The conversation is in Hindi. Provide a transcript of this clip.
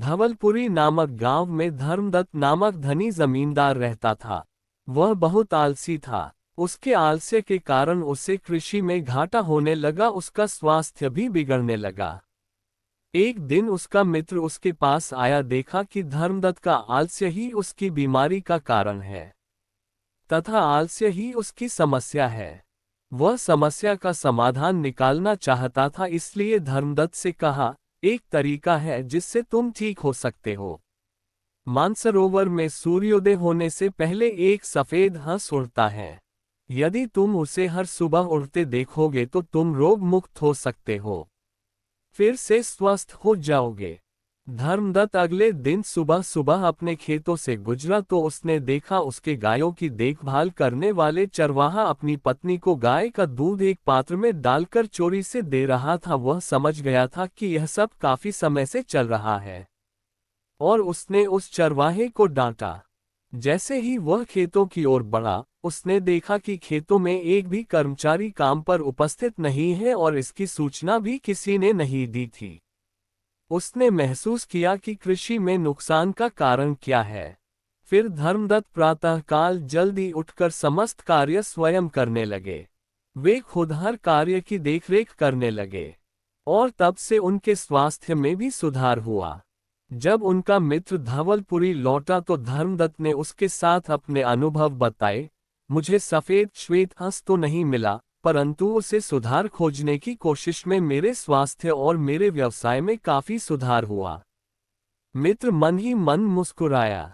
धवलपुरी नामक गांव में धर्मदत्त नामक धनी जमींदार रहता था। वह बहुत आलसी था। उसके आलस्य के कारण उसे कृषि में घाटा होने लगा, उसका स्वास्थ्य भी बिगड़ने लगा। एक दिन उसका मित्र उसके पास आया, देखा कि धर्मदत्त का आलस्य ही उसकी बीमारी का कारण है तथा आलस्य ही उसकी समस्या है। वह समस्या का समाधान निकालना चाहता था, इसलिए धर्मदत्त से कहा, एक तरीका है जिससे तुम ठीक हो सकते हो। मानसरोवर में सूर्योदय होने से पहले एक सफेद हंस उड़ता है। यदि तुम उसे हर सुबह उड़ते देखोगे तो तुम रोग मुक्त हो सकते हो, फिर से स्वस्थ हो जाओगे। धर्मदत्त अगले दिन सुबह सुबह अपने खेतों से गुजरा तो उसने देखा उसके गायों की देखभाल करने वाले चरवाहा अपनी पत्नी को गाय का दूध एक पात्र में डालकर चोरी से दे रहा था। वह समझ गया था कि यह सब काफी समय से चल रहा है और उसने उस चरवाहे को डांटा। जैसे ही वह खेतों की ओर बढ़ा, उसने देखा कि खेतों में एक भी कर्मचारी काम पर उपस्थित नहीं है और इसकी सूचना भी किसी ने नहीं दी थी। उसने महसूस किया कि कृषि में नुकसान का कारण क्या है। फिर धर्मदत्त प्रातःकाल जल्दी उठकर समस्त कार्य स्वयं करने लगे। वे खुद हर कार्य की देखरेख करने लगे और तब से उनके स्वास्थ्य में भी सुधार हुआ। जब उनका मित्र धवलपुरी लौटा तो धर्मदत्त ने उसके साथ अपने अनुभव बताए। मुझे सफेद श्वेत हंस तो नहीं मिला, परंतु उसे सुधार खोजने की कोशिश में मेरे स्वास्थ्य और मेरे व्यवसाय में काफी सुधार हुआ। मित्र मन ही मन मुस्कुराया।